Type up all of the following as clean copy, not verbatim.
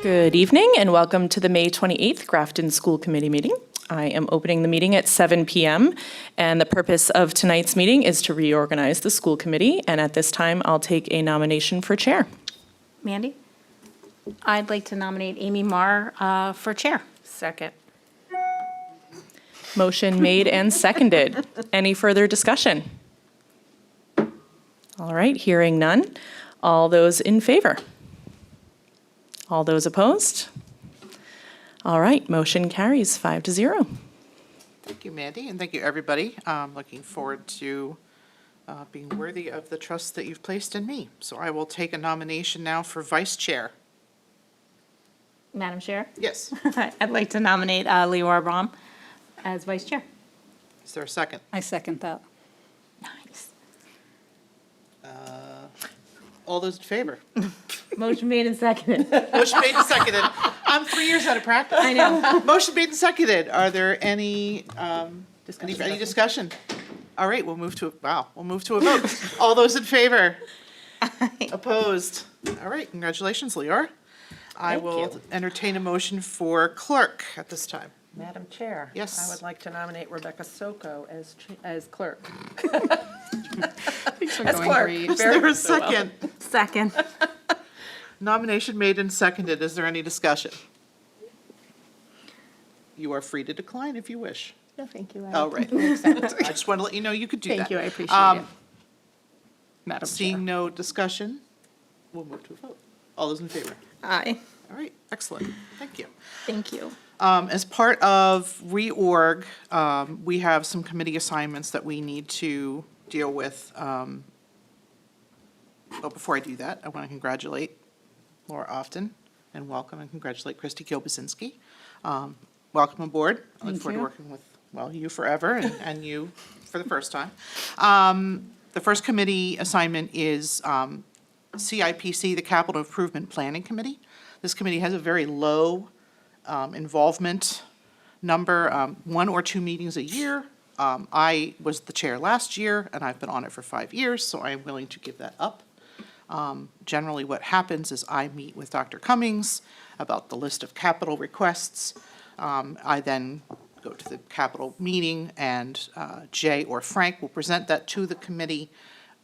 Good evening and welcome to the May 28th Grafton School Committee meeting. I am opening the meeting at 7 p.m. and the purpose of tonight's meeting is to reorganize the school committee, and at this time I'll take a nomination for chair. Mandy? I'd like to nominate Amy Marr for chair. Second. Motion made and seconded. Any further discussion? All right, hearing none. All those in favor? All those opposed? All right, motion carries 5-0. Thank you, Mandy, and thank you, everybody. I'm looking forward to being worthy of the trust that you've placed in me. So I will take a nomination now for vice chair. Madam Chair? Yes. I'd like to nominate Leora Brahm as vice chair. Is there a second? I second that. Nice. All those in favor? Motion made and seconded. Motion made and seconded. I'm 3 years out of practice. I know. Motion made and seconded. Are there any discussion? All right, we'll move to a vote. All those in favor? Opposed? All right, congratulations, Leora. I Thank will you. entertain a motion for clerk at this time. Madam Chair. Yes. I would like to nominate Rebecca Soko as clerk. As clerk. Is there a second? Second. Nomination made and seconded. Is there any discussion? You are free to decline if you wish. No, thank you. Oh, right. I just want to let you know you could do that. Thank you, I appreciate it. Madam Chair. Seeing no discussion, we'll move to a vote. All those in favor? Aye. All right, excellent. Thank you. Thank you. As part of reorg, we have some committee assignments that we need to deal with. But before I do that, I want to congratulate Laura Often and welcome and congratulate Christy Kilbasinski. Welcome aboard. I look Thank forward to you. working with, well, you forever and you for the first time. The first committee assignment is CIPC, the Capital Improvement Planning Committee. This committee has a very low involvement number, 1 or 2 meetings a year. I was the chair last year, and I've been on it for 5 years, so I am willing to give that up. Generally, what happens is I meet with Dr. Cummings about the list of capital requests. I then go to the capital meeting, and Jay or Frank will present that to the committee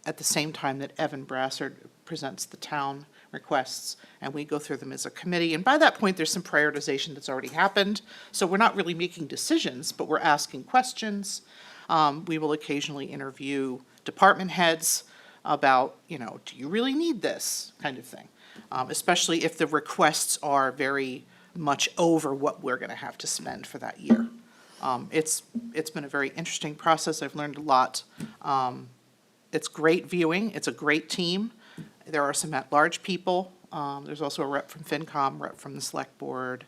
at the same time that Evan Brassard presents the town requests, and we go through them as a committee. And by that point, there's some prioritization that's already happened. So we're not really making decisions, but we're asking questions. We will occasionally interview department heads about, do you really need this kind of thing? Especially if the requests are very much over what we're going to have to spend for that year. It's been a very interesting process. I've learned a lot. It's great viewing. It's a great team. There are some at-large people. There's also a rep from FinCom, rep from the Select Board.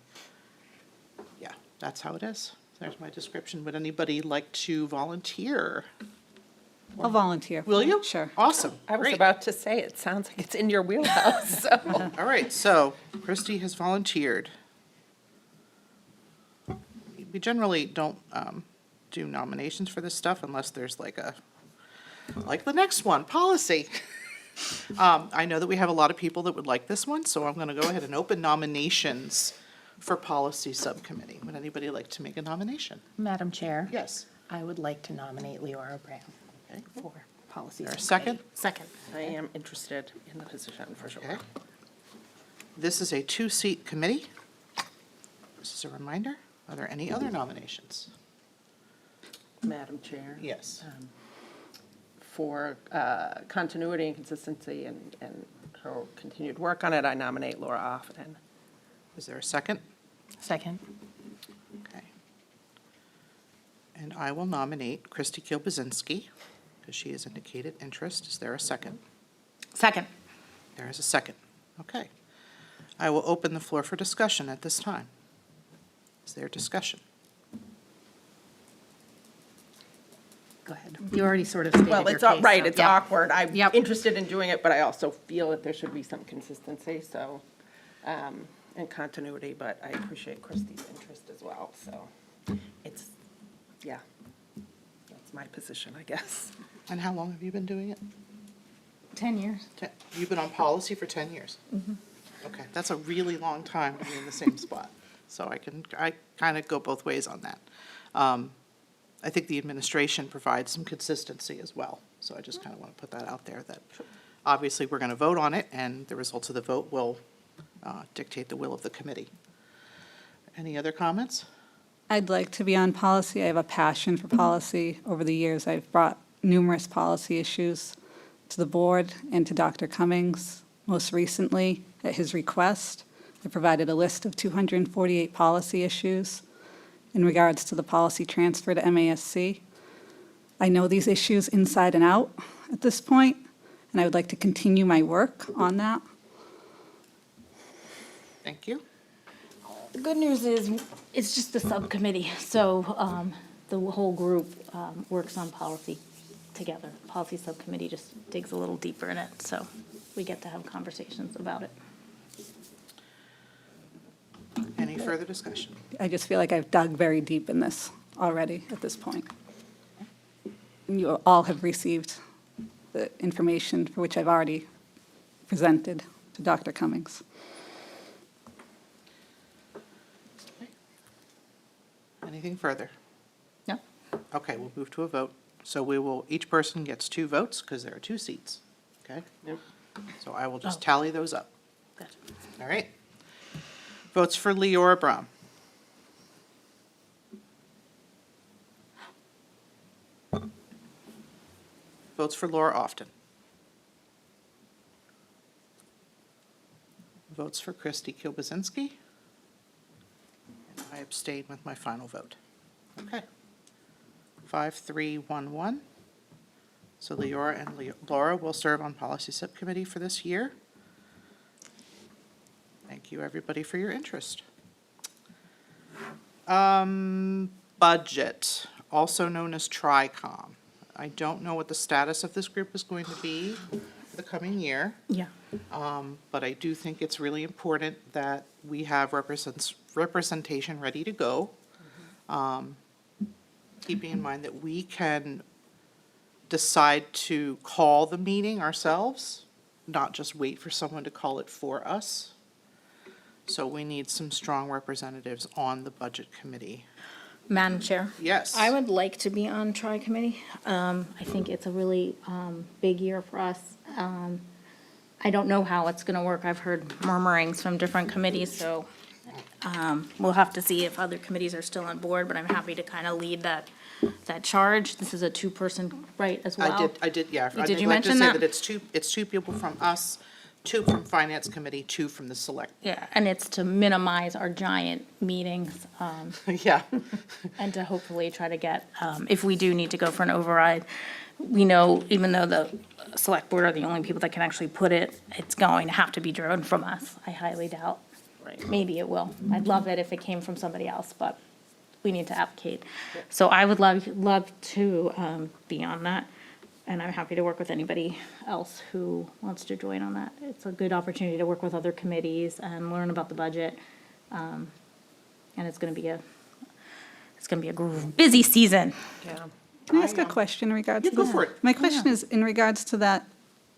Yeah, that's how it is. There's my description. Would anybody like to volunteer? I'll volunteer. Will you? Sure. Awesome. I was Great. about to say, it sounds like it's in your wheelhouse, so. All right, so Christy has volunteered. We generally don't do nominations for this stuff unless there's like the next one, policy. I know that we have a lot of people that would like this one, so I'm going to go ahead and open nominations for policy subcommittee. Would anybody like to make a nomination? Madam Chair, Yes. I would like to nominate Leora Brown Okay. for policy. There a second? Second. I am interested in the position for sure. Okay. This is a 2-seat committee. This is a reminder. Are there any other nominations? Madam Chair. Yes. For continuity and consistency and her continued work on it, I nominate Laura Often. Is there a second? Second. Okay. And I will nominate Christy Kilbasinski, because she has indicated interest. Is there a second? Second. There is a second. Okay. I will open the floor for discussion at this time. Is there discussion? Go ahead. You already sort of stated your Well, case. it's, right, so- it's Yep. awkward. I'm Yep. interested in doing it, but I also feel that there should be some consistency, so, and continuity, but I appreciate Christie's interest as well, so it's, yeah, that's my position, I guess. And how long have you been doing it? 10 years. You've been on policy for 10 years? Okay, that's a really long time to be in the same spot. So I kind of go both ways on that. I think the administration provides some consistency as well. So I just kind of want to put that out there that obviously we're going to vote on it and the results of the vote will dictate the will of the committee. Any other comments? I'd like to be on policy. I have a passion for policy. Over the years, I've brought numerous policy issues to the board and to Dr. Cummings. Most recently, at his request, I provided a list of 248 policy issues in regards to the policy transfer to MASC. I know these issues inside and out at this point, and I would like to continue my work on that. Thank you. The good news is, it's just a subcommittee, so the whole group works on policy together. Policy subcommittee just digs a little deeper in it, so we get to have conversations about it. Any further discussion? I just feel like I've dug very deep in this already at this point. And you all have received the information for which I've already presented to Dr. Cummings. Anything further? No? Okay, we'll move to a vote. So we will, each person gets 2 votes because there are 2 seats, okay? So I will just tally those up. Gotcha. All right. Votes for Leora Braun. Votes for Laura Often. Votes for Christy Kilbasinski. And I abstain with my final vote. Okay. 5-3-1-1. So Leora and Laura will serve on Policy Subcommittee for this year. Thank you, everybody, for your interest. Budget, also known as TRICOM. I don't know what the status of this group is going to be for the coming year, Yeah. but I do think it's really important that we have representation ready to go. Keeping in mind that we can decide to call the meeting ourselves, not just wait for someone to call it for us. So we need some strong representatives on the budget committee. Madam Chair? Yes. I would like to be on tri-committee. I think it's a really big year for us. I don't know how it's going to work. I've heard murmurings from different committees, so we'll have to see if other committees are still on board, but I'm happy to kind of lead that charge. This is a 2-person, right, as well? I did, yeah. Did you I'd like to mention say that? that it's 2 people from us, 2 from Finance Committee, 2 from the Select. Yeah, and it's to minimize our giant meetings, Yeah. and to hopefully try to get, if we do need to go for an override, we know, even though the select board are the only people that can actually put it, it's going to have to be driven from us. I highly doubt. Right. Maybe it will. I'd love it if it came from somebody else, but we need to advocate. So I would love to be on that, and I'm happy to work with anybody else who wants to join on that. It's a good opportunity to work with other committees and learn about the budget. And it's gonna be a busy season. Can I ask a question in regards to Yeah, go that? for it. My question is in regards to that,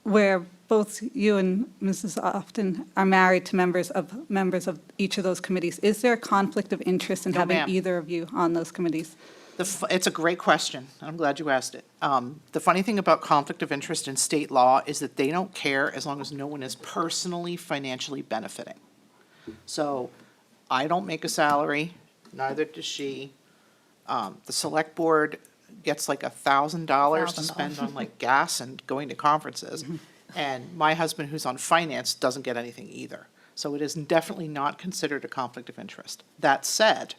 where both you and Mrs. Often are married to members of each of those committees. Is there a conflict of interest in No, having ma'am. either of you on those committees? It's a great question. I'm glad you asked it. The funny thing about conflict of interest in state law is that they don't care as long as no one is personally financially benefiting. So I don't make a salary, neither does she. The select board gets like $1,000 to spend on like gas and going to conferences. And my husband, who's on finance, doesn't get anything either. So it is definitely not considered a conflict of interest. That said,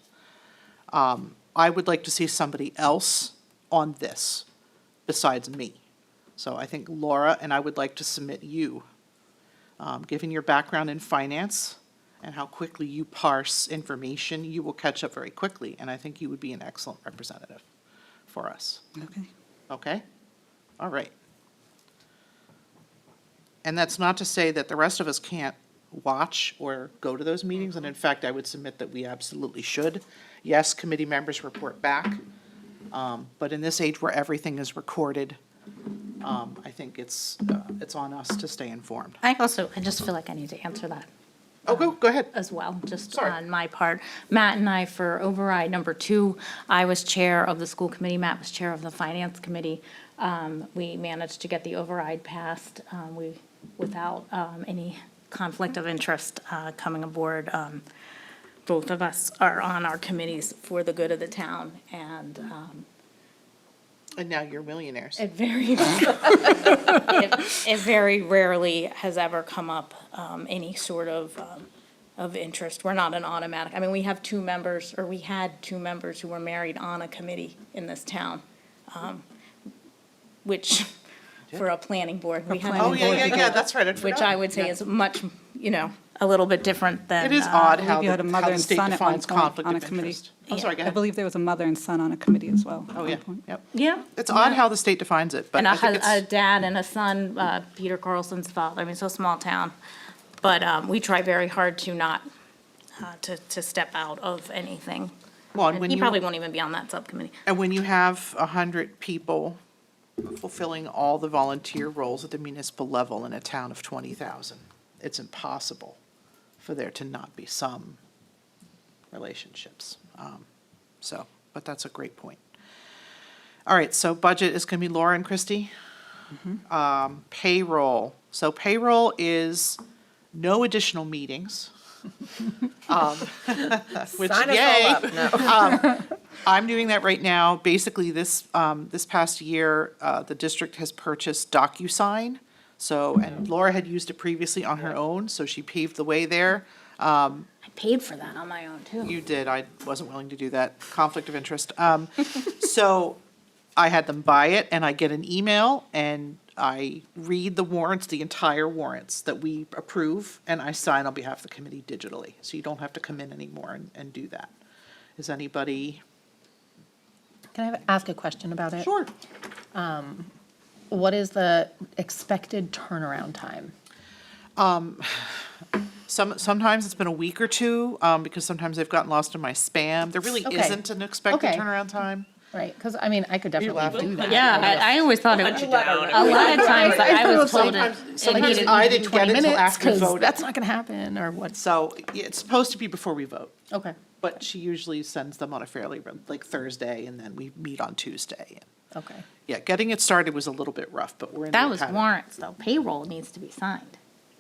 I would like to see somebody else on this besides me. So I think Laura, and I would like to submit you. Given your background in finance and how quickly you parse information, you will catch up very quickly. And I think you would be an excellent representative for us. Okay. Okay? All right. And that's not to say that the rest of us can't watch or go to those meetings, and in fact, I would submit that we absolutely should. Yes, committee members report back, but in this age where everything is recorded, I think it's on us to stay informed. I just feel like I need to answer that. Oh, go ahead. as well, just Sorry. on my part. Matt and I, for override number 2, I was chair of the school committee, Matt was chair of the finance committee. We managed to get the override passed, without any conflict of interest coming aboard. Both of us are on our committees for the good of the town, and And now you're millionaires. it very, it very rarely has ever come up, any sort of interest. We're not an automatic, I mean, we have 2 members, or we had 2 members who were married on a committee in this town, which, for a planning board, we have. Oh, yeah, that's right. I'd Which forgotten. I would say Yeah. is much, a little bit different than. It is odd I how believe you had a the, mother how the and state son at one defines point conflict on a of committee. interest. I'm sorry, go I ahead. believe there was a mother and son on a committee as well. Oh, at yeah, one point. yep. Yeah. It's odd how the state defines it, but And I think a it's, dad and a son, Peter Carlson's father, I mean, it's a small town. But we try very hard to not, to step out of anything. well, and And when he you, probably won't even be on that subcommittee. and when you have 100 people fulfilling all the volunteer roles at the municipal level in a town of 20,000, it's impossible for there to not be some relationships. So, but that's a great point. All right, so budget is going to be Laura and Christie. Payroll. So payroll is no additional meetings. Which, Sign us yay. all up. No. I'm doing that right now. Basically, this past year, the district has purchased DocuSign. So, and Laura had used it previously on her own, so she paved the way there. I paid for that on my own, too. You did, I wasn't willing to do that, conflict of interest. So I had them buy it, and I get an email, and I read the warrants, the entire warrants that we approve, and I sign on behalf of the committee digitally. So you don't have to come in anymore and do that. Is anybody? Can I ask a question about it? Sure. What is the expected turnaround time? Sometimes it's been a week or two, because sometimes they've gotten lost in my spam. There really Okay. isn't an expected Okay. turnaround time. Right, because I mean, I could definitely laughing. do that. Yeah, I always thought it, a lot of times I was told it. Sometimes needed- I didn't get 20 it until minutes, after we 'cause voted. that's not going to happen, or what? So yeah, it's supposed to be before we vote, Okay, but she usually sends them on a fairly, like Thursday, and then we meet on Tuesday. okay. Yeah, getting it started was a little bit rough, but we're in the That was pattern. warrants, though. Payroll needs to be signed.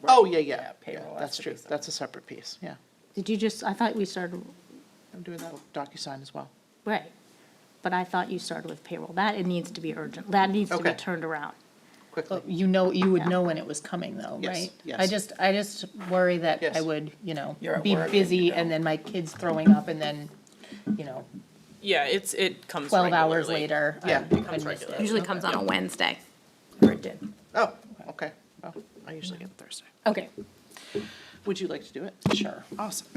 Oh, yeah, Yeah, yeah, payroll has that's to true. be signed. That's a separate piece, yeah. Did Did you just, I thought we started, I'm doing that with DocuSign as well. right. But I thought you started with payroll. That, it needs to be urgent. That needs to be Okay. turned around. Quickly. You would know when it was coming, though, Yes, right? yes. I just worry that Yes. I would, You're at be work and busy, you and know. then my kid's throwing up, and then, Yeah, it comes 12 hours regularly. later, Yeah. I It comes missed regularly. it. Usually comes on a Wednesday, or it did. Oh, okay. Well, I usually get it Thursday. Okay. Would you like to do it? Sure. Awesome.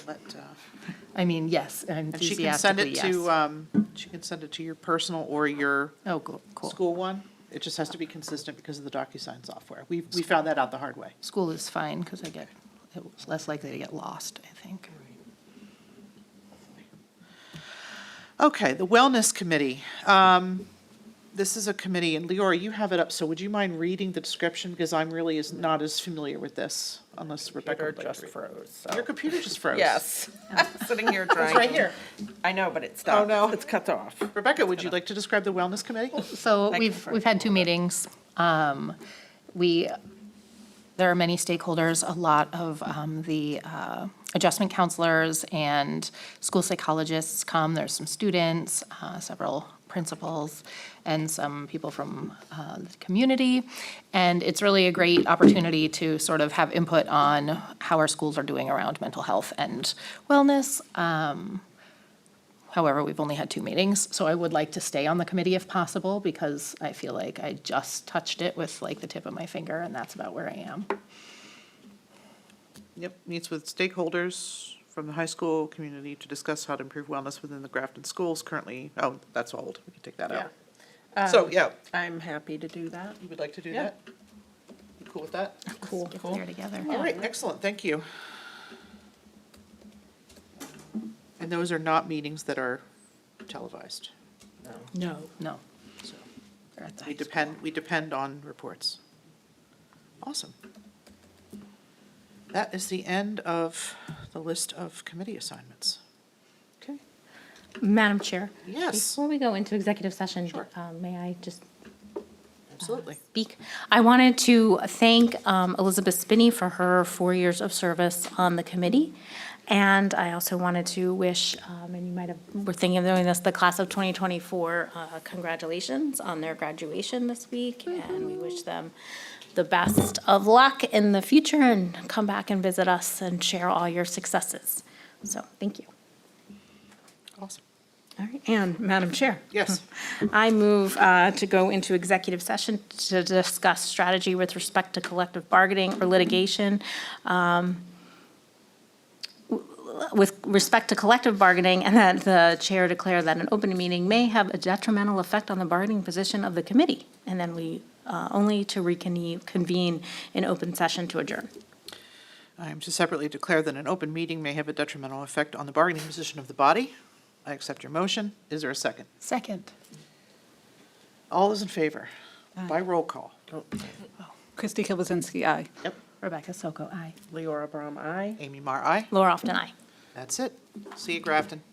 Let, I mean, yes, and she can send enthusiastically, it yes. to, she can send it to your personal or your Oh, cool. school one. It just has to be consistent because of the DocuSign software. We found that out the hard way. School is fine, because it was less likely to get lost, I think. Okay, the Wellness Committee. This is a committee, and Leora, you have it up, so would you mind reading the description? Because I'm really not as familiar with this, unless Rebecca Computer would like just to read. froze, so. Your computer just froze. Yes. Sitting here trying. It's right here. I know, but it stopped. no. It's cut off. Rebecca, would you like to describe the Wellness Committee? So we've had 2 meetings. There are many stakeholders, a lot of the adjustment counselors and school psychologists come. There's some students, several principals, and some people from the community. And it's really a great opportunity to sort of have input on how our schools are doing around mental health and wellness. However, we've only had 2 meetings, so I would like to stay on the committee if possible, because I feel like I just touched it with like the tip of my finger, and that's about where I am. Yep, meets with stakeholders from the high school community to discuss how to improve wellness within the Grafton schools currently. Oh, that's old. We can take that out. So, yeah, I'm happy to do that. you would like to do Yeah. that? You cool with that? Cool. Get there together. All right, excellent, thank you. And those are not meetings that are televised. No. No. So They're at the we high school. depend on reports. Awesome. That is the end of the list of committee assignments. Okay. Madam Chair? Yes. Before we go into executive session, Sure. may I just Absolutely. speak? I wanted to thank Elizabeth Spinney for her 4 years of service on the committee. And I also wanted to wish, and you might have, were thinking of doing this, the class of 2024, congratulations on their graduation this week. And we wish them the best of luck in the future and come back and visit us and share all your successes. So, thank you. Awesome. All right, and Madam Chair. Yes. I move to go into executive session to discuss strategy with respect to collective bargaining or litigation. With respect to collective bargaining, and that the chair declare that an open meeting may have a detrimental effect on the bargaining position of the committee. And then we, only to reconvene in open session to adjourn. I am to separately declare that an open meeting may have a detrimental effect on the bargaining position of the body. I accept your motion. Is there a second? Second. All those in favor? By roll call. Christy Kilizinski, aye. Yep. Rebecca Soko, aye. Leora Braham, aye. Amy Mar, aye. Laura Often, aye. That's it. See you, Grafton.